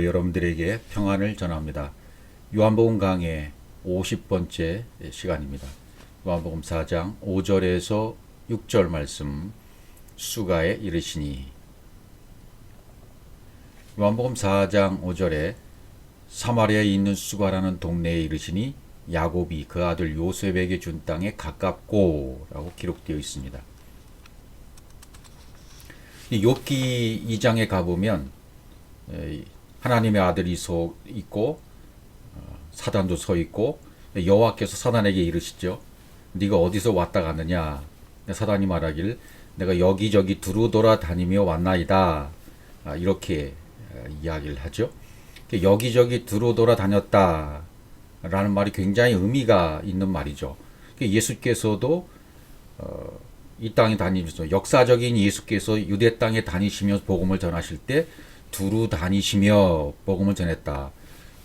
여러분들에게 평안을 전합니다. 요한복음 강의 50번째 시간입니다. 요한복음 4장 5절에서 6절 말씀, 수가에 이르시니. 요한복음 4장 5절에 사마리아에 있는 수가라는 동네에 이르시니 야곱이 그 아들 요셉에게 준 땅에 가깝고 라고 기록되어 있습니다. 욥기 2장에 가보면 하나님의 아들이 서 있고 사단도 서 있고, 여호와께서 사단에게 이르시죠. 네가 어디서 왔다 갔느냐. 사단이 말하길 내가 여기저기 두루 돌아다니며 왔나이다. 이렇게 이야기를 하죠. 여기저기 두루 돌아다녔다 라는 말이 굉장히 의미가 있는 말이죠. 예수께서도 이 땅에 다니면서, 역사적인 예수께서 유대 땅에 다니시며 복음을 전하실 때 두루 다니시며 복음을 전했다.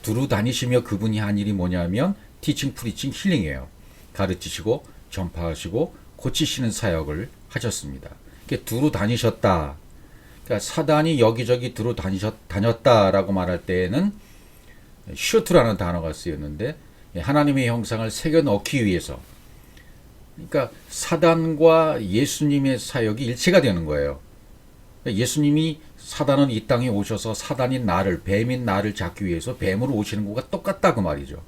두루 다니시며 그분이 한 일이 뭐냐면 티칭, 프리칭, 힐링이에요. 가르치시고 전파하시고 고치시는 사역을 하셨습니다. 두루 다니셨다. 그러니까 사단이 여기저기 두루 다녔다라고 말할 때에는 슈트라는 단어가 쓰였는데, 하나님의 형상을 새겨 넣기 위해서, 그러니까 사단과 예수님의 사역이 일체가 되는 거예요. 예수님이 사단은 이 땅에 오셔서 사단인 나를, 뱀인 나를 잡기 위해서 뱀으로 오시는 것과 똑같다 그 말이죠.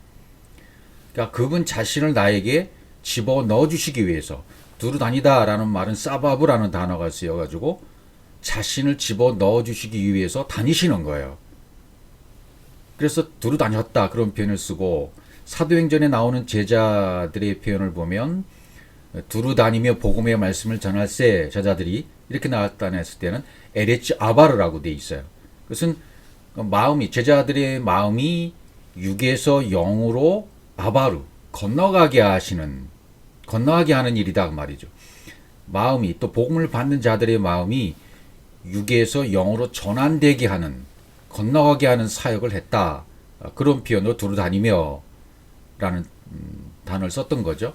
그러니까 그분 자신을 나에게 집어 넣어 주시기 위해서, 두루 다니다 라는 말은 사바브라는 단어가 쓰여가지고 자신을 집어 넣어 주시기 위해서 다니시는 거예요. 그래서 두루 다녔다 그런 표현을 쓰고, 사도행전에 나오는 제자들의 표현을 보면 두루 다니며 복음의 말씀을 전할세 제자들이 이렇게 나타냈을 때는 에레츠 아바르라고 돼 있어요. 그것은 마음이, 제자들의 마음이 육에서 영으로 아바르, 건너가게 하는 일이다 그 말이죠. 마음이, 또 복음을 받는 자들의 마음이 육에서 영으로 전환되게 하는, 건너가게 하는 사역을 했다. 그런 표현으로 두루 다니며 라는 단어를 썼던 거죠.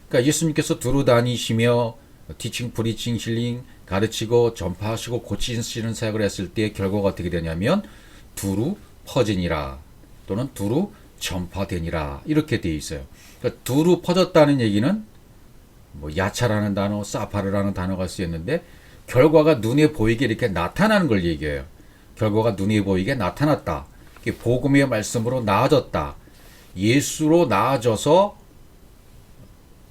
그러니까 예수님께서 두루 다니시며 티칭, 프리칭, 힐링, 가르치고 전파하시고 고치시는 사역을 했을 때 결과가 어떻게 되냐면 두루 퍼지니라, 또는 두루 전파되니라, 이렇게 되어 있어요. 그러니까 두루 퍼졌다는 얘기는 야차라는 단어, 사파르라는 단어가 쓰였는데, 결과가 눈에 보이게 이렇게 나타나는 걸 얘기해요. 결과가 눈에 보이게 나타났다. 복음의 말씀으로 나아졌다. 예수로 나아져서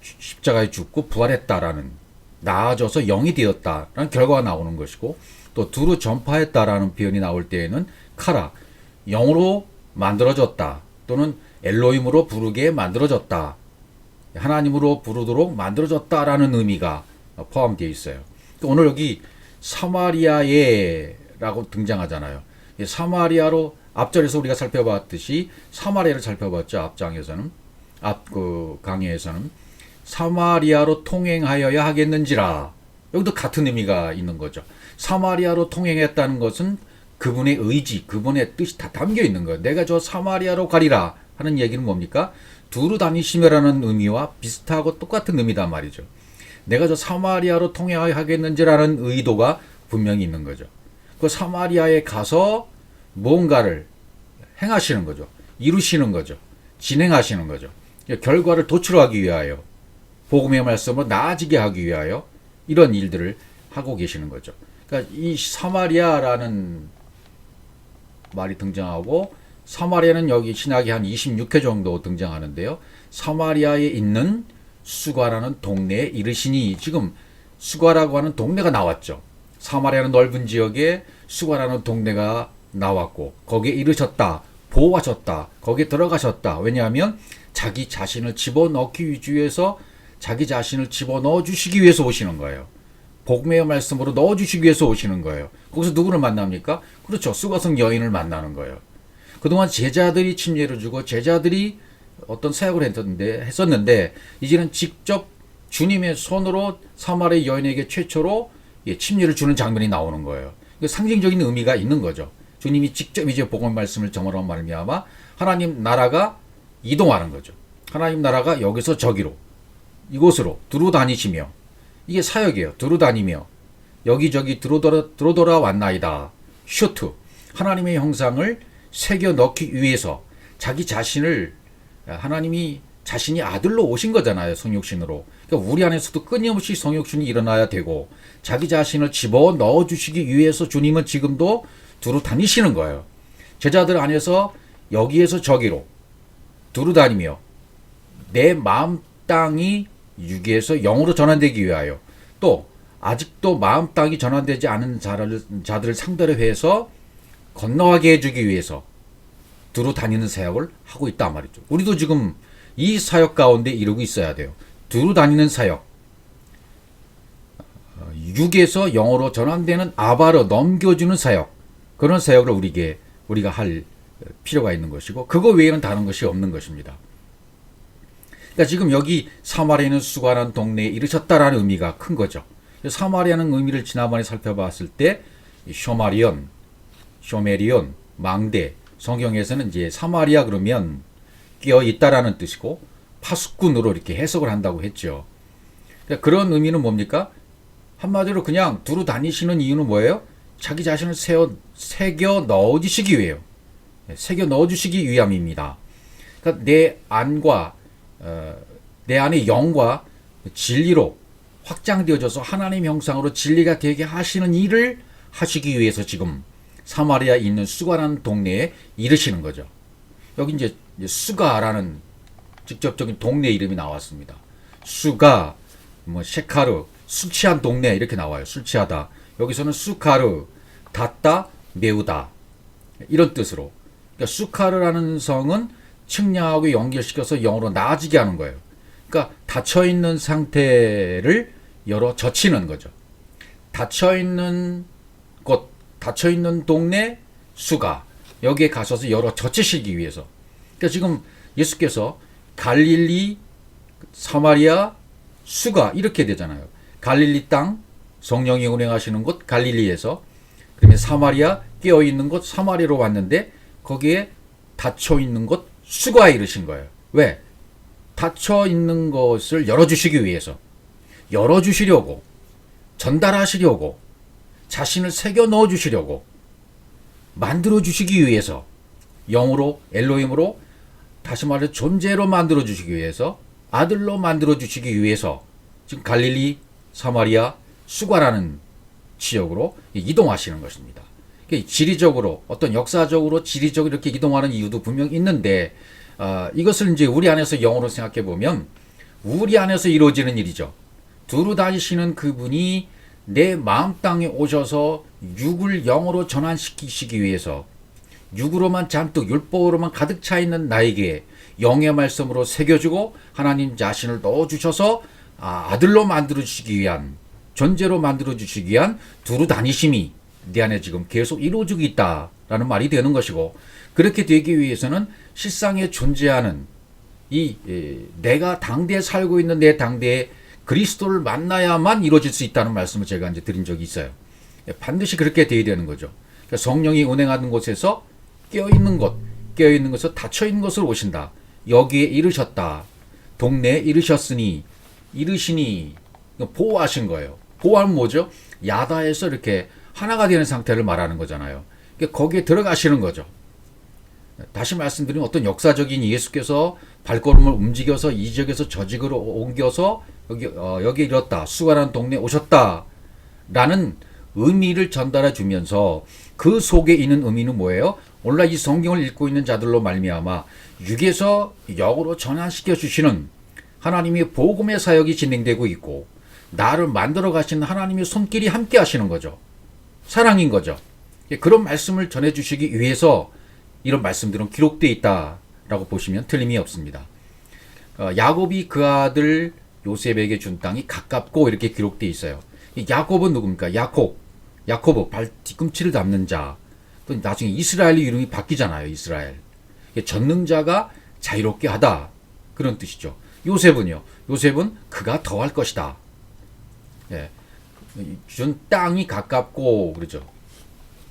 십자가에 죽고 부활했다라는, 나아져서 영이 되었다라는 결과가 나오는 것이고, 또 두루 전파했다라는 표현이 나올 때에는 카라, 영으로 만들어졌다, 또는 엘로힘으로 부르게 만들어졌다, 하나님으로 부르도록 만들어졌다라는 의미가 포함되어 있어요. 오늘 여기 사마리아에 라고 등장하잖아요. 사마리아로, 앞절에서 우리가 살펴봤듯이 사마리아를 살펴봤죠. 앞장에서는, 강의에서는 사마리아로 통행하여야 하겠는지라. 여기도 같은 의미가 있는 거죠. 사마리아로 통행했다는 것은 그분의 의지, 그분의 뜻이 다 담겨 있는 거예요. 내가 저 사마리아로 가리라 하는 얘기는 뭡니까? 두루 다니시며라는 의미와 비슷하고 똑같은 의미단 말이죠. 내가 저 사마리아로 통행하여야 하겠는지라는 의도가 분명히 있는 거죠. 그 사마리아에 가서 뭔가를 행하시는 거죠. 이루시는 거죠. 진행하시는 거죠. 결과를 도출하기 위하여, 복음의 말씀으로 나아지게 하기 위하여 이런 일들을 하고 계시는 거죠. 그러니까 이 사마리아라는 말이 등장하고, 사마리아는 여기 신학이 한 26회 정도 등장하는데요. 사마리아에 있는 수가라는 동네에 이르시니, 지금 수가라고 하는 동네가 나왔죠. 사마리아는 넓은 지역에 수가라는 동네가 나왔고, 거기에 이르셨다, 보호하셨다, 거기에 들어가셨다. 왜냐하면 자기 자신을 집어넣기 위해서, 자기 자신을 집어넣어 주시기 위해서 오시는 거예요. 복음의 말씀으로 넣어주시기 위해서 오시는 거예요. 거기서 누구를 만납니까? 그렇죠. 수가성 여인을 만나는 거예요. 그동안 제자들이 침례를 주고 제자들이 어떤 사역을 했었는데 이제는 직접 주님의 손으로 사마리아 여인에게 최초로 침례를 주는 장면이 나오는 거예요. 상징적인 의미가 있는 거죠. 주님이 직접 이제 복음 말씀을 전하라는 말미암아 하나님 나라가 이동하는 거죠. 하나님 나라가 여기서 저기로, 이곳으로 두루 다니시며, 이게 사역이에요. 두루 다니며 여기저기 들어돌아 왔나이다. 슈트, 하나님의 형상을 새겨 넣기 위해서 자기 자신을 하나님이 자신이 아들로 오신 거잖아요. 성육신으로. 그러니까 우리 안에서도 끊임없이 성육신이 일어나야 되고 자기 자신을 집어넣어 주시기 위해서 주님은 지금도 두루 다니시는 거예요. 제자들 안에서 여기에서 저기로 두루 다니며 내 마음 땅이 육에서 영으로 전환되기 위하여 또 아직도 마음 땅이 전환되지 않은 자들을 상대로 해서 건너가게 해주기 위해서 두루 다니는 사역을 하고 있다 말이죠. 우리도 지금 이 사역 가운데 이루고 있어야 돼요. 두루 다니는 사역. 육에서 영으로 전환되는 아바로 넘겨주는 사역. 그런 사역을 우리가 할 필요가 있는 것이고 그거 외에는 다른 것이 없는 것입니다. 그러니까 지금 여기 사마리아는 수가라는 동네에 이르셨다라는 의미가 큰 거죠. 사마리아는 의미를 지난번에 살펴봤을 때 쇼마리온, 쇼메리온, 망대 성경에서는 이제 사마리아 그러면 끼어 있다라는 뜻이고 파수꾼으로 이렇게 해석을 한다고 했죠. 그러니까 그런 의미는 뭡니까? 한마디로 그냥 두루 다니시는 이유는 뭐예요? 자기 자신을 새겨 넣어주시기 위해요. 새겨 넣어주시기 위함입니다. 그러니까 내 안의 영과 진리로 확장되어져서 하나님 형상으로 진리가 되게 하시는 일을 하시기 위해서 지금 사마리아에 있는 수가라는 동네에 이르시는 거죠. 여기 이제 수가라는 직접적인 동네 이름이 나왔습니다. 수가, 셰카르, 술 취한 동네 이렇게 나와요. 술 취하다. 여기서는 수카르, 닫다, 메우다 이런 뜻으로. 그러니까 수카르라는 성은 측량하고 연결시켜서 영으로 나아지게 하는 거예요. 그러니까 닫혀있는 상태를 열어 젖히는 거죠. 닫혀있는 곳, 닫혀있는 동네 수가 여기에 가셔서 열어 젖히시기 위해서. 그러니까 지금 예수께서 갈릴리, 사마리아, 수가 이렇게 되잖아요. 갈릴리 땅, 성령이 운행하시는 곳 갈릴리에서 그러면 사마리아 깨어있는 곳 사마리아로 왔는데 거기에 닫혀있는 곳 수가에 이르신 거예요. 왜? 닫혀있는 것을 열어주시기 위해서 열어주시려고 전달하시려고 자신을 새겨 넣어주시려고 만들어주시기 위해서 영으로 엘로힘으로 다시 말해 존재로 만들어주시기 위해서 아들로 만들어주시기 위해서 지금 갈릴리 사마리아 수가라는 지역으로 이동하시는 것입니다. 지리적으로 어떤 역사적으로 지리적으로 이렇게 이동하는 이유도 분명 있는데 이것을 이제 우리 안에서 영어로 생각해 보면 우리 안에서 이루어지는 일이죠. 두루 다니시는 그분이 내 마음 땅에 오셔서 육을 영으로 전환시키시기 위해서 육으로만 잔뜩 율법으로만 가득 차 있는 나에게 영의 말씀으로 새겨주고 하나님 자신을 넣어주셔서 아들로 만들어주시기 위한 존재로 만들어주시기 위한 두루 다니심이 내 안에 지금 계속 이루어지고 있다라는 말이 되는 것이고 그렇게 되기 위해서는 실상에 존재하는 내가 당대에 살고 있는 내 당대에 그리스도를 만나야만 이루어질 수 있다는 말씀을 제가 이제 드린 적이 있어요. 반드시 그렇게 되어야 되는 거죠. 그러니까 성령이 운행하는 곳에서 깨어있는 것에서 닫혀있는 것을 오신다. 여기에 이르셨다. 동네에 이르시니 보호하신 거예요. 보호하면 뭐죠? 야다에서 이렇게 하나가 되는 상태를 말하는 거잖아요. 그러니까 거기에 들어가시는 거죠. 다시 말씀드리면 어떤 역사적인 예수께서 발걸음을 움직여서 이 지역에서 저 지역으로 옮겨서 여기에 이뤘다. 수가라는 동네에 오셨다라는 의미를 전달해 주면서 그 속에 있는 의미는 뭐예요? 오늘날 이 성경을 읽고 있는 자들로 말미암아 육에서 영으로 전환시켜 주시는 하나님의 복음의 사역이 진행되고 있고 나를 만들어 가시는 하나님의 손길이 함께 하시는 거죠. 사랑인 거죠. 그런 말씀을 전해 주시기 위해서 이런 말씀들은 기록되어 있다라고 보시면 틀림이 없습니다. 야곱이 그 아들 요셉에게 준 땅이 가깝고 이렇게 기록되어 있어요. 야곱은 누굽니까? 야코브 발 뒤꿈치를 잡는 자. 또 나중에 이스라엘의 이름이 바뀌잖아요. 이스라엘. 전능자가 자유롭게 하다. 그런 뜻이죠. 요셉은요. 요셉은 그가 더할 것이다. 예. 준 땅이 가깝고 그러죠.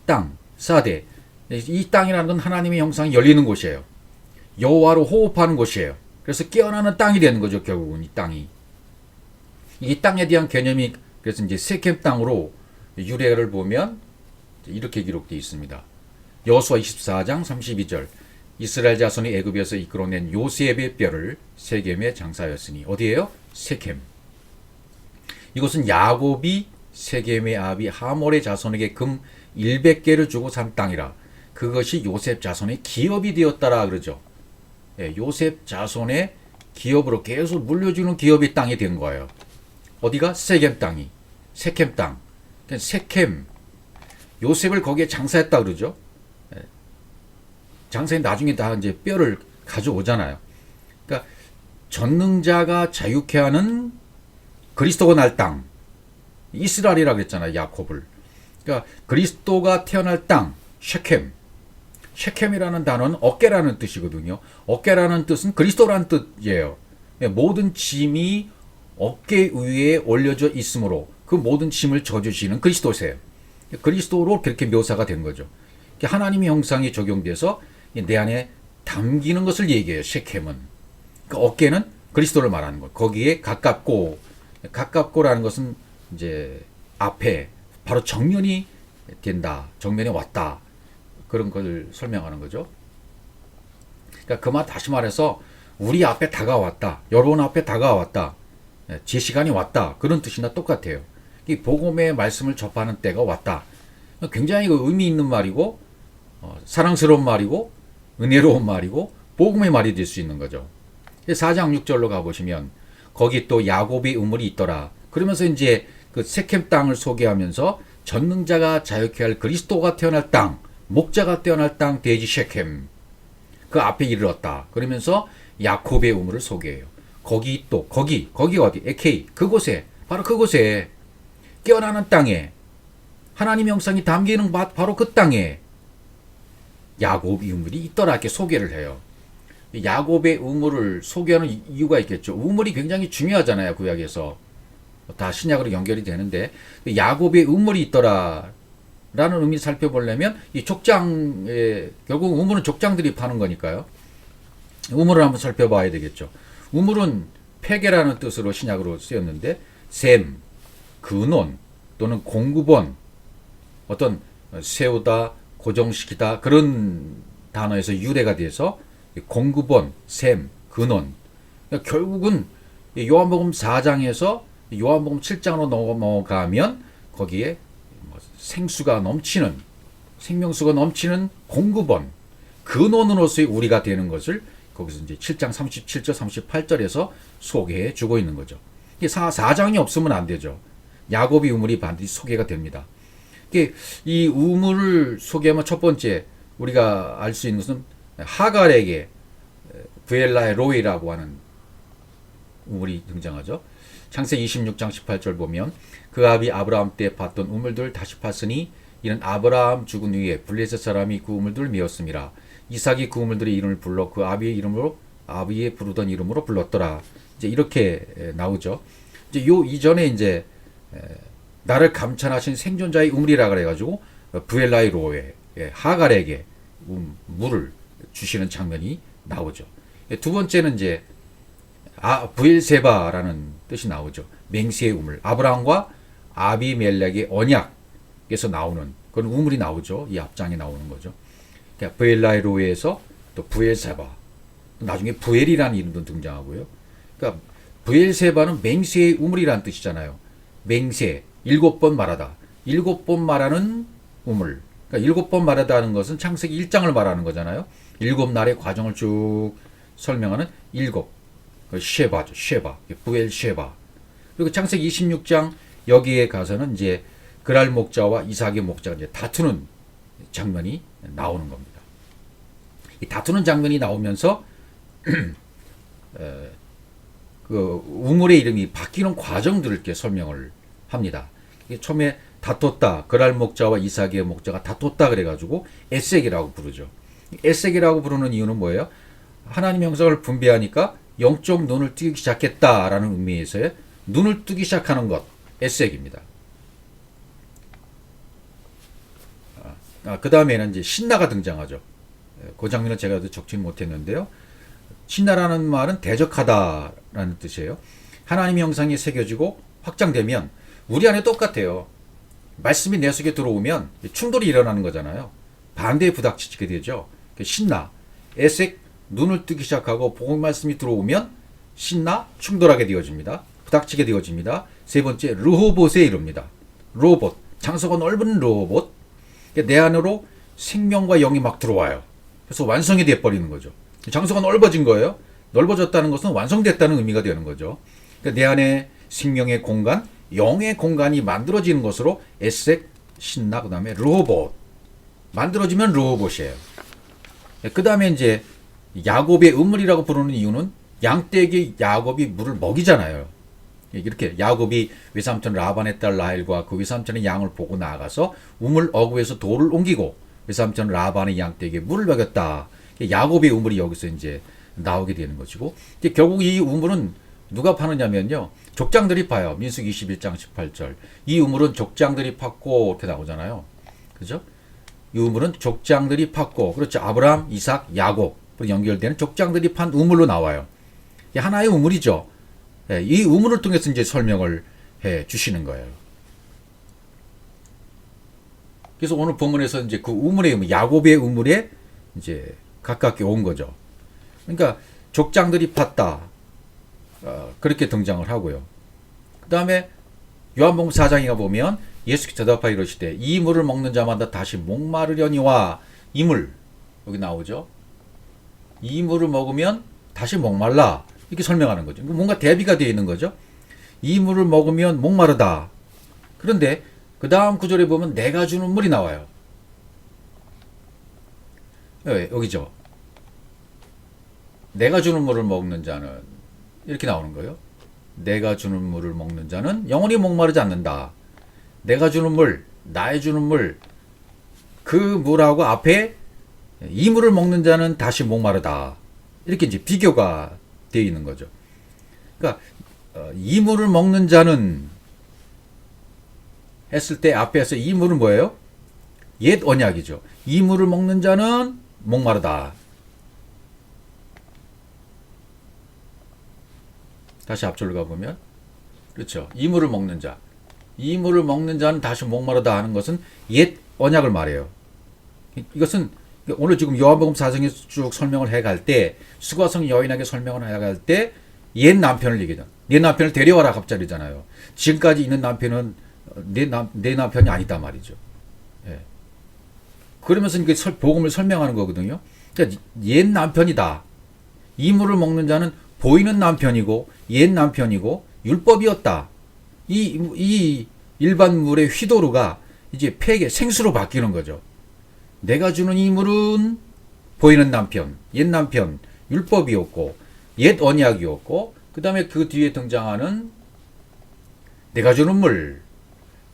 땅, 사대. 이 땅이라는 건 하나님의 형상이 열리는 곳이에요. 여호와로 호흡하는 곳이에요. 그래서 깨어나는 땅이 되는 거죠. 결국은 이 땅이. 이 땅에 대한 개념이 그래서 이제 세겜 땅으로 유래를 보면 이렇게 기록되어 있습니다. 여호수아 24장 32절 이스라엘 자손이 애굽에서 이끌어낸 요셉의 뼈를 세겜에 장사하였으니 어디예요? 세겜. 이것은 야곱이 세겜의 아비 하몰의 자손에게 금 100개를 주고 산 땅이라. 그것이 요셉 자손의 기업이 되었다라 그러죠. 예, 요셉 자손의 기업으로 계속 물려주는 기업이 땅이 된 거예요. 어디가? 세겜 땅이. 세겜 땅. 세겜. 요셉을 거기에 장사했다 그러죠. 예, 장사해 나중에 다 이제 뼈를 가져오잖아요. 그러니까 전능자가 자유케 하는 그리스도가 날 땅. 이스라엘이라고 했잖아요. 야곱을. 그러니까 그리스도가 태어날 땅. 셰켐. 셰켐이라는 단어는 어깨라는 뜻이거든요. 어깨라는 뜻은 그리스도라는 뜻이에요. 모든 짐이 어깨 위에 올려져 있으므로 그 모든 짐을 져주시는 그리스도세요. 그리스도로 그렇게 묘사가 된 거죠. 하나님의 형상이 적용돼서 내 안에 담기는 것을 얘기해요. 셰켐은. 그 어깨는 그리스도를 말하는 것. 거기에 가깝고라는 것은 이제 앞에 바로 정면이 된다. 정면에 왔다. 그런 걸 설명하는 거죠. 그러니까 그 말 다시 말해서 우리 앞에 다가왔다. 여러분 앞에 다가왔다. 제 시간이 왔다. 그런 뜻이나 똑같아요. 이 복음의 말씀을 접하는 때가 왔다. 굉장히 의미 있는 말이고 사랑스러운 말이고 은혜로운 말이고 복음의 말이 될 수 있는 거죠. 4장 6절로 가보시면 거기 또 야곱의 우물이 있더라. 그러면서 이제 그 세켐 땅을 소개하면서 전능자가 자유케 할 그리스도가 태어날 땅, 목자가 태어날 땅 대지 셰켐 그 앞에 이르렀다. 그러면서 야곱의 우물을 소개해요. 거기 어디? 에케이 그곳에 바로 그곳에 깨어나는 땅에 하나님의 형상이 담기는 바로 그 땅에 야곱의 우물이 있더라 이렇게 소개를 해요. 야곱의 우물을 소개하는 이유가 있겠죠. 우물이 굉장히 중요하잖아요. 구약에서 다 신약으로 연결이 되는데 야곱의 우물이 있더라 라는 의미를 살펴보려면 이 족장에 결국 우물은 족장들이 파는 거니까요. 우물을 한번 살펴봐야 되겠죠. 우물은 폐계라는 뜻으로 신약으로 쓰였는데 셈, 근원 또는 공급원 어떤 세우다, 고정시키다 그런 단어에서 유래가 돼서 공급원, 셈, 근원 그러니까 결국은 요한복음 4장에서 요한복음 7장으로 넘어가면 거기에 생수가 넘치는 생명수가 넘치는 공급원 근원으로서의 우리가 되는 것을 거기서 이제 7장 37절 38절에서 소개해 주고 있는 거죠. 4장이 없으면 안 되죠. 야곱의 우물이 반드시 소개가 됩니다. 이 우물을 소개하면 첫 번째 우리가 알 수 있는 것은 하갈에게 브엘라의 로이라고 하는 우물이 등장하죠. 창세기 26장 18절 보면 그 아비 아브라함 때 봤던 우물들 다시 팠으니 이는 아브라함 죽은 후에 블레셋 사람이 그 우물들을 메었습니다. 이삭이 그 우물들의 이름을 불러 그 아비의 이름으로 아비의 부르던 이름으로 불렀더라. 이제 이렇게 나오죠. 이제 요 이전에 이제 나를 감찰하신 생존자의 우물이라 그래가지고 브엘라의 로에 하갈에게 물을 주시는 장면이 나오죠. 두 번째는 이제 브엘세바라는 뜻이 나오죠. 맹세의 우물. 아브라함과 아비멜렉의 언약에서 나오는 그런 우물이 나오죠. 이 앞장에 나오는 거죠. 그러니까 브엘라의 로에서 또 브엘세바. 나중에 부엘이라는 이름도 등장하고요. 그러니까 브엘세바는 맹세의 우물이라는 뜻이잖아요. 맹세, 7번 말하다. 7번 말하는 우물. 그러니까 7번 말하다는 것은 창세기 1장을 말하는 거잖아요. 7날의 과정을 쭉 설명하는 7. 쉐바죠. 쉐바. 부엘쉐바. 그리고 창세기 26장 여기에 가서는 이제 그랄 목자와 이삭의 목자가 이제 다투는 장면이 나오는 겁니다. 이 다투는 장면이 나오면서 그 우물의 이름이 바뀌는 과정들을 이렇게 설명을 합니다. 처음에 다퉜다. 그랄 목자와 이삭의 목자가 다퉜다 그래가지고 에색이라고 부르죠. 에색이라고 부르는 이유는 뭐예요? 하나님의 형상을 분배하니까 영적 눈을 뜨기 시작했다라는 의미에서의 눈을 뜨기 시작하는 것, 에색입니다. 그 다음에는 이제 신나가 등장하죠. 그 장면은 제가 적지는 못했는데요. 신나라는 말은 대적하다라는 뜻이에요. 하나님의 형상이 새겨지고 확장되면 우리 안에 똑같아요. 말씀이 내 속에 들어오면 충돌이 일어나는 거잖아요. 반대에 부닥치게 되죠. 신나, 에색, 눈을 뜨기 시작하고 복음 말씀이 들어오면 신나, 충돌하게 되어집니다. 부닥치게 되어집니다. 세 번째, 르호봇에 이릅니다. 로봇, 장소가 넓은 로봇. 내 안으로 생명과 영이 막 들어와요. 그래서 완성이 돼버리는 거죠. 장소가 넓어진 거예요. 넓어졌다는 것은 완성됐다는 의미가 되는 거죠. 그러니까 내 안에 생명의 공간, 영의 공간이 만들어지는 것으로 에색, 신나, 그 다음에 르호봇. 만들어지면 르호봇이에요. 그 다음에 이제 야곱의 우물이라고 부르는 이유는 양떼에게 야곱이 물을 먹이잖아요. 이렇게 야곱이 외삼촌 라반의 딸 라헬과 그 외삼촌의 양을 보고 나가서 우물 어구에서 돌을 옮기고 외삼촌 라반의 양떼에게 물을 먹였다. 야곱의 우물이 여기서 이제 나오게 되는 것이고, 결국 이 우물은 누가 파느냐면요, 족장들이 파요. 민수기 21장 18절. 이 우물은 족장들이 팠고 이렇게 나오잖아요. 그죠? 이 우물은 족장들이 팠고, 그렇죠. 아브라함, 이삭, 야곱으로 연결되는 족장들이 판 우물로 나와요. 하나의 우물이죠. 이 우물을 통해서 이제 설명을 해 주시는 거예요. 그래서 오늘 본문에서 이제 그 우물의 우물, 야곱의 우물에 이제 가깝게 온 거죠. 그러니까 족장들이 팠다. 그렇게 등장을 하고요. 그 다음에 요한복음 4장에 보면 예수께서 대답하여 이르시되 이 물을 먹는 자마다 다시 목마르려니와, 이 물, 여기 나오죠. 이 물을 먹으면 다시 목말라. 이렇게 설명하는 거죠. 뭔가 대비가 되어 있는 거죠. 이 물을 먹으면 목마르다. 그런데 그 다음 구절에 보면 내가 주는 물이 나와요. 여기죠. 내가 주는 물을 먹는 자는, 이렇게 나오는 거예요. 내가 주는 물을 먹는 자는 영원히 목마르지 않는다. 내가 주는 물, 나의 주는 물, 그 물하고 앞에 이 물을 먹는 자는 다시 목마르다. 이렇게 이제 비교가 되어 있는 거죠. 그러니까 이 물을 먹는 자는 했을 때 앞에서 이 물은 뭐예요? 옛 언약이죠. 이 물을 먹는 자는 목마르다. 다시 앞절로 가보면, 그렇죠. 이 물을 먹는 자. 이 물을 먹는 자는 다시 목마르다 하는 것은 옛 언약을 말해요. 이것은 오늘 지금 요한복음 4장에 쭉 설명을 해갈 때, 수가성 여인에게 설명을 해갈 때 옛 남편을 얘기하잖아. 내 남편을 데려와라 갑자기잖아요. 지금까지 있는 남편은 내 남편이 아니다 말이죠. 예. 그러면서 이게 복음을 설명하는 거거든요. 그러니까 옛 남편이다. 이 물을 먹는 자는 보이는 남편이고 옛 남편이고 율법이었다. 이 일반 물의 휘도르가 이제 폐계 생수로 바뀌는 거죠. 내가 주는 이 물은 보이는 남편, 옛 남편, 율법이었고 옛 언약이었고, 그 다음에 그 뒤에 등장하는 내가 주는 물,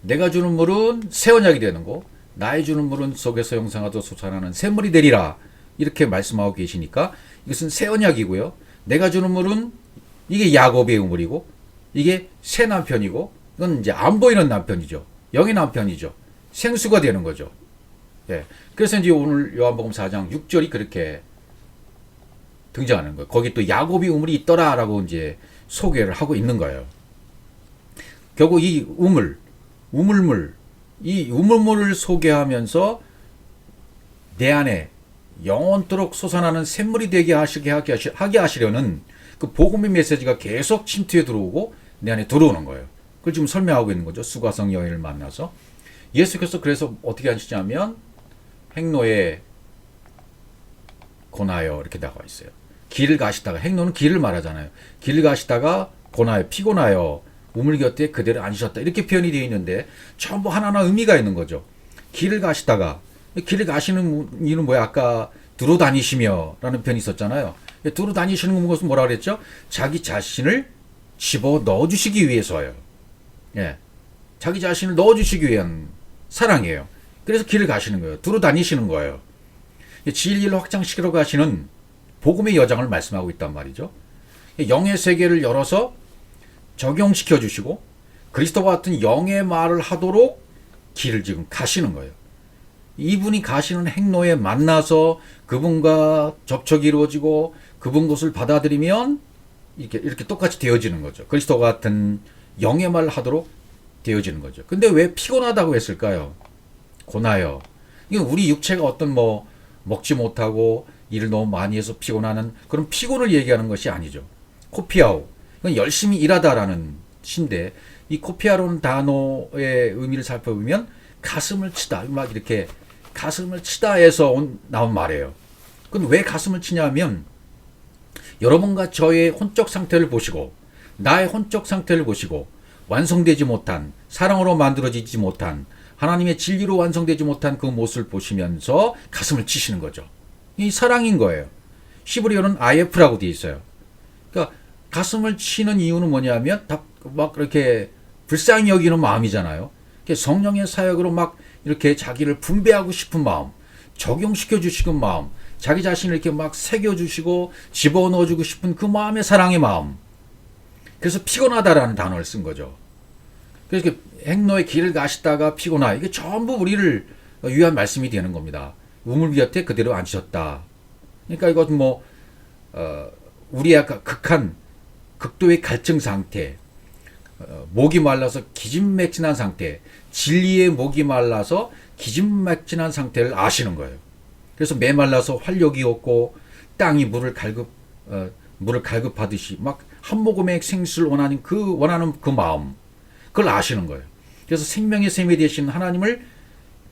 내가 주는 물은 새 언약이 되는 거, 나의 주는 물은 속에서 영생하도 솟아나는 샘물이 되리라. 이렇게 말씀하고 계시니까 이것은 새 언약이고요. 내가 주는 물은 이게 야곱의 우물이고, 이게 새 남편이고, 이건 이제 안 보이는 남편이죠. 영의 남편이죠. 생수가 되는 거죠. 예. 그래서 이제 오늘 요한복음 4장 6절이 그렇게 등장하는 거예요. 거기 또 야곱의 우물이 있더라라고 이제 소개를 하고 있는 거예요. 결국 이 우물물, 이 우물물을 소개하면서 내 안에 영원토록 솟아나는 샘물이 되게 하게 하시려는 그 복음의 메시지가 계속 침투해 들어오고 내 안에 들어오는 거예요. 그걸 지금 설명하고 있는 거죠. 수가성 여인을 만나서. 예수께서 그래서 어떻게 하시냐면 행로에 고나요 이렇게 나와 있어요. 길을 가시다가, 행로는 길을 말하잖아요. 길을 가시다가 고나요, 피곤하여 우물 곁에 그대로 앉으셨다. 이렇게 표현이 되어 있는데 전부 하나하나 의미가 있는 거죠. 길을 가시다가, 길을 가시는 이유는 뭐야? 아까 두루 다니시며 라는 표현이 있었잖아요. 두루 다니시는 것은 뭐라 그랬죠? 자기 자신을 집어 넣어주시기 위해서예요. 예. 자기 자신을 넣어주시기 위한 사랑이에요. 그래서 길을 가시는 거예요. 두루 다니시는 거예요. 진리를 확장시키러 가시는 복음의 여정을 말씀하고 있단 말이죠. 영의 세계를 열어서 적용시켜 주시고 그리스도와 같은 영의 말을 하도록 길을 지금 가시는 거예요. 이분이 가시는 행로에 만나서 그분과 접촉이 이루어지고 그분 것을 받아들이면 이렇게 똑같이 되어지는 거죠. 그리스도와 같은 영의 말을 하도록 되어지는 거죠. 근데 왜 피곤하다고 했을까요? 고나요. 이게 우리 육체가 어떤 뭐 먹지 못하고 일을 너무 많이 해서 피곤하는 그런 피곤을 얘기하는 것이 아니죠. 코피아오. 이건 열심히 일하다라는 뜻인데 이 코피아로는 단어의 의미를 살펴보면 가슴을 치다. 막 이렇게 가슴을 치다에서 나온 말이에요. 그럼 왜 가슴을 치냐면 여러분과 저의 혼적 상태를 보시고 나의 혼적 상태를 보시고 완성되지 못한 사랑으로 만들어지지 못한 하나님의 진리로 완성되지 못한 그 모습을 보시면서 가슴을 치시는 거죠. 이 사랑인 거예요. 시브리어는 IF라고 되어 있어요. 그러니까 가슴을 치는 이유는 뭐냐면 막 이렇게 불쌍히 여기는 마음이잖아요. 성령의 사역으로 막 이렇게 자기를 분배하고 싶은 마음, 적용시켜 주시는 마음, 자기 자신을 이렇게 막 새겨주시고 집어넣어주고 싶은 그 마음의 사랑의 마음. 그래서 피곤하다라는 단어를 쓴 거죠. 그래서 행로의 길을 가시다가 피곤하. 이게 전부 우리를 위한 말씀이 되는 겁니다. 우물 곁에 그대로 앉으셨다. 그러니까 이것은 뭐 우리의 극한 극도의 갈증 상태, 목이 말라서 기진맥진한 상태, 진리의 목이 말라서 기진맥진한 상태를 아시는 거예요. 그래서 메말라서 활력이 없고 땅이 물을 갈급하듯이 막 한 모금의 생수를 원하는 그 마음, 그걸 아시는 거예요. 그래서 생명의 샘이 되신 하나님을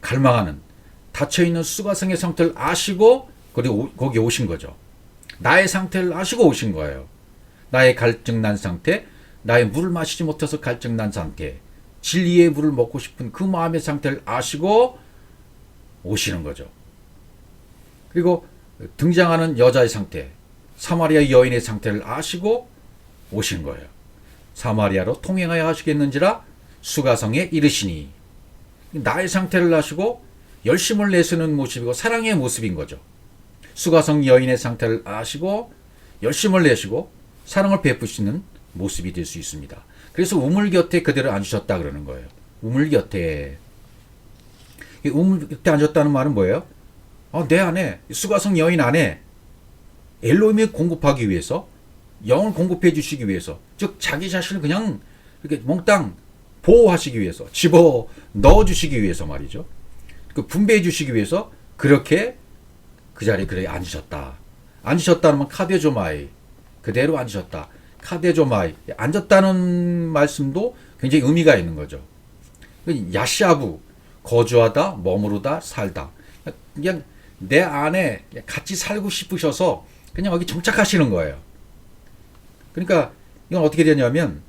갈망하는 닫혀있는 수가성의 상태를 아시고 거기 오신 거죠. 나의 상태를 아시고 오신 거예요. 나의 갈증난 상태, 나의 물을 마시지 못해서 갈증난 상태, 진리의 물을 먹고 싶은 그 마음의 상태를 아시고 오시는 거죠. 그리고 등장하는 여자의 상태, 사마리아 여인의 상태를 아시고 오신 거예요. 사마리아로 통행하여 하시겠는지라 수가성에 이르시니. 나의 상태를 아시고 열심을 내쓰는 모습이고 사랑의 모습인 거죠. 수가성 여인의 상태를 아시고 열심을 내시고 사랑을 베푸시는 모습이 될 수 있습니다. 그래서 우물 곁에 그대로 앉으셨다 그러는 거예요. 우물 곁에. 우물 곁에 앉았다는 말은 뭐예요? 내 안에, 수가성 여인 안에 엘로힘을 공급하기 위해서, 영을 공급해 주시기 위해서, 즉 자기 자신을 그냥 이렇게 몽땅 보호하시기 위해서, 집어 넣어 주시기 위해서 말이죠. 그 분배해 주시기 위해서 그렇게 그 자리에 그래 앉으셨다. 앉으셨다는 건 카데조마이, 그대로 앉으셨다. 카데조마이, 앉았다는 말씀도 굉장히 의미가 있는 거죠. 야샤부, 거주하다, 머무르다, 살다. 그냥 내 안에 같이 살고 싶으셔서 그냥 여기 정착하시는 거예요. 그러니까 이건 어떻게 되냐면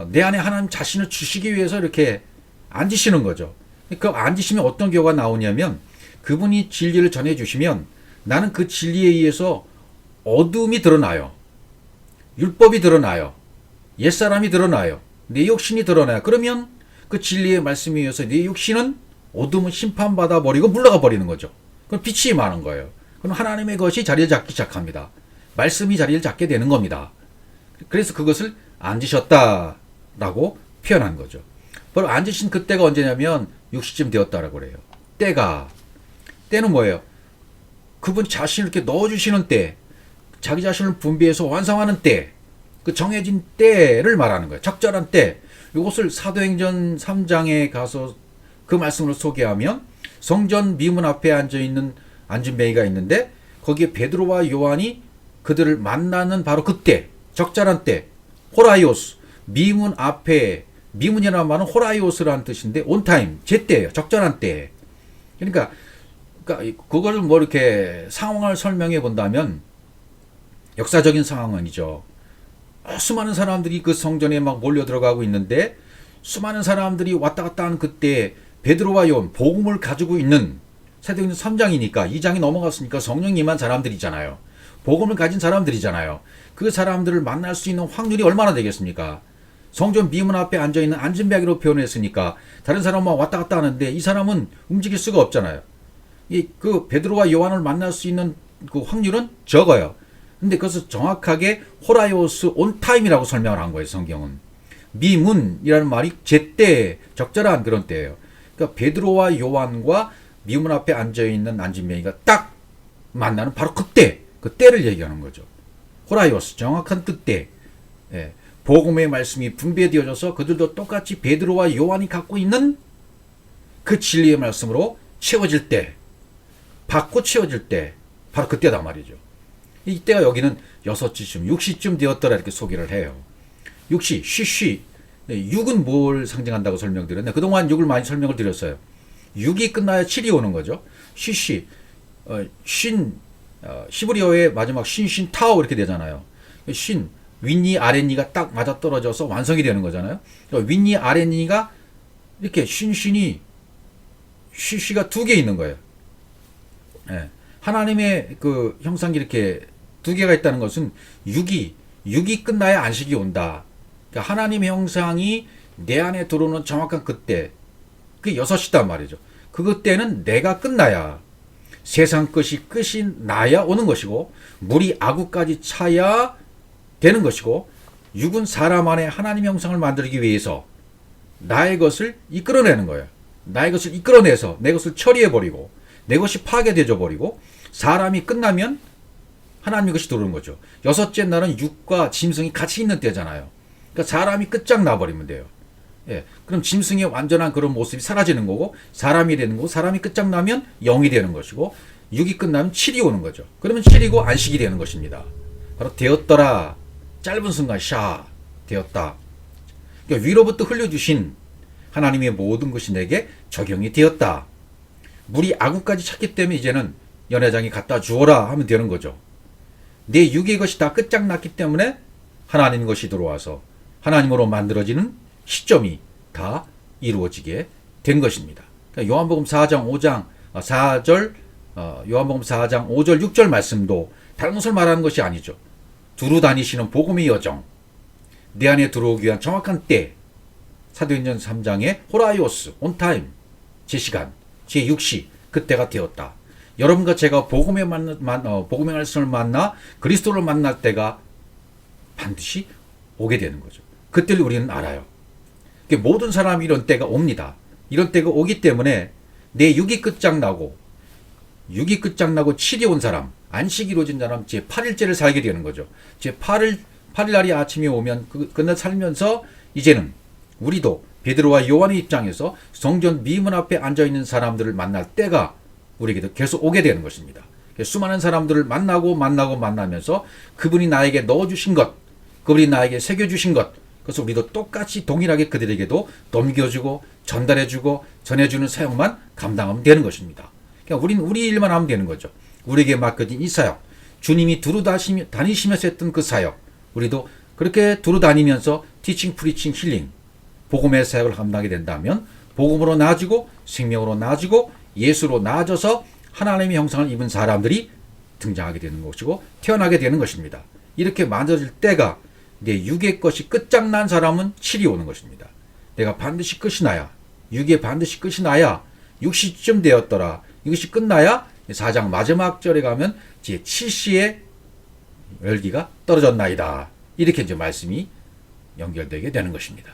내 안에 하나님 자신을 주시기 위해서 이렇게 앉으시는 거죠. 그 앉으시면 어떤 결과가 나오냐면 그분이 진리를 전해주시면 나는 그 진리에 의해서 어둠이 드러나요. 율법이 드러나요. 옛사람이 드러나요. 내 육신이 드러나요. 그러면 그 진리의 말씀에 의해서 내 육신은 어둠은 심판받아 버리고 물러가 버리는 거죠. 그럼 빛이 임하는 거예요. 그럼 하나님의 것이 자리를 잡기 시작합니다. 말씀이 자리를 잡게 되는 겁니다. 그래서 그것을 앉으셨다라고 표현한 거죠. 바로 앉으신 그때가 언제냐면 60쯤 되었다라고 그래요. 때는 뭐예요? 그분 자신을 이렇게 넣어주시는 때, 자기 자신을 분배해서 완성하는 때, 그 정해진 때를 말하는 거예요. 적절한 때. 이것을 사도행전 3장에 가서 그 말씀을 소개하면 성전 미문 앞에 앉아있는 안진뱅이가 있는데 거기에 베드로와 요한이 그들을 만나는 바로 그때, 적절한 때, 호라이오스, 미문 앞에, 미문이라는 말은 호라이오스라는 뜻인데 온타임, 제때예요. 적절한 때. 그러니까 그거를 뭐 이렇게 상황을 설명해 본다면 역사적인 상황은이죠. 수많은 사람들이 그 성전에 막 몰려 들어가고 있는데 수많은 사람들이 왔다 갔다 하는 그때 베드로와 요한 복음을 가지고 있는 사도행전 3장이니까 2장이 넘어갔으니까 성령 임한 사람들이잖아요. 복음을 가진 사람들이잖아요. 그 사람들을 만날 수 있는 확률이 얼마나 되겠습니까? 성전 미문 앞에 앉아있는 안진뱅이로 표현했으니까 다른 사람은 왔다 갔다 하는데 이 사람은 움직일 수가 없잖아요. 그 베드로와 요한을 만날 수 있는 그 확률은 적어요. 근데 그것을 정확하게 호라이오스 온타임이라고 설명을 한 거예요. 성경은. 미문이라는 말이 제때, 적절한 그런 때예요. 그러니까 베드로와 요한과 미문 앞에 앉아있는 안진뱅이가 딱 만나는 바로 그때, 그 때를 얘기하는 거죠. 호라이오스, 정확한 그때. 예, 복음의 말씀이 분배되어져서 그들도 똑같이 베드로와 요한이 갖고 있는 그 진리의 말씀으로 채워질 때, 받고 채워질 때, 바로 그때다 말이죠. 이때가 여기는 6시쯤, 6시쯤 되었더라 이렇게 소개를 해요. 6시, 쉬쉬. 6은 뭘 상징한다고 설명드렸네. 그동안 6을 많이 설명을 드렸어요. 6이 끝나야 7이 오는 거죠. 쉬쉬. 히브리어의 마지막 신 타오 이렇게 되잖아요. 신, 윗니, 아랫니가 딱 맞아 떨어져서 완성이 되는 거잖아요. 윗니, 아랫니가 이렇게 쉬쉬가 2개 있는 거예요. 예. 하나님의 그 형상이 이렇게 2개가 있다는 것은 6이 끝나야 안식이 온다. 그러니까 하나님의 형상이 내 안에 들어오는 정확한 그때, 그게 6시단 말이죠. 그때는 내가 끝나야, 세상 끝이 나야 오는 것이고, 물이 아구까지 차야 되는 것이고, 6은 사람 안에 하나님의 형상을 만들기 위해서 나의 것을 이끌어내는 거예요. 나의 것을 이끌어내서 내 것을 처리해버리고, 내 것이 파괴되어 버리고, 사람이 끝나면 하나님의 것이 들어오는 거죠. 6째 날은 6과 짐승이 같이 있는 때잖아요. 그러니까 사람이 끝장나버리면 돼요. 예, 그럼 짐승의 완전한 그런 모습이 사라지는 거고, 사람이 되는 거고, 사람이 끝장나면 0이 되는 것이고, 6이 끝나면 7이 오는 거죠. 그러면 7이고 안식이 되는 것입니다. 바로 되었더라. 짧은 순간 샤 되었다. 그러니까 위로부터 흘려주신 하나님의 모든 것이 내게 적용이 되었다. 물이 아구까지 찼기 때문에 이제는 연회장이 갖다 주어라 하면 되는 거죠. 내 육의 것이 다 끝장났기 때문에 하나님 것이 들어와서 하나님으로 만들어지는 시점이 다 이루어지게 된 것입니다. 그러니까 요한복음 4장 5장 4절 요한복음 4장 5절 6절 말씀도 다른 것을 말하는 것이 아니죠. 두루 다니시는 복음의 여정, 내 안에 들어오기 위한 정확한 때, 사도행전 3장의 호라이오스, 온타임, 제 시간, 제 6시, 그때가 되었다. 여러분과 제가 복음의 말씀을 만나 그리스도를 만날 때가 반드시 오게 되는 거죠. 그때를 우리는 알아요. 모든 사람이 이런 때가 옵니다. 이런 때가 오기 때문에 내 6이 끝장나고 7이 온 사람, 안식이 이루어진 사람 제 8일째를 살게 되는 거죠. 제 8일 날이 아침에 오면 그날 살면서 이제는 우리도 베드로와 요한의 입장에서 성전 미문 앞에 앉아있는 사람들을 만날 때가 우리에게도 계속 오게 되는 것입니다. 수많은 사람들을 만나면서 그분이 나에게 넣어주신 것, 그분이 나에게 새겨주신 것, 그래서 우리도 똑같이 동일하게 그들에게도 넘겨주고 전달해주고 전해주는 사역만 감당하면 되는 것입니다. 그러니까 우리는 우리 일만 하면 되는 거죠. 우리에게 맡겨진 이 사역, 주님이 두루 다니시면서 했던 그 사역, 우리도 그렇게 두루 다니면서 티칭, 프리칭, 힐링, 복음의 사역을 감당하게 된다면 복음으로 나아지고 생명으로 나아지고 예수로 나아져서 하나님의 형상을 입은 사람들이 등장하게 되는 것이고 태어나게 되는 것입니다. 이렇게 만들어질 때가 내 육의 것이 끝장난 사람은 7이 오는 것입니다. 내가 반드시 끝이 나야, 육의 반드시 끝이 나야 6시쯤 되었더라. 이것이 끝나야 4장 마지막 절에 가면 제 7시에 열기가 떨어졌나이다. 이렇게 이제 말씀이 연결되게 되는 것입니다.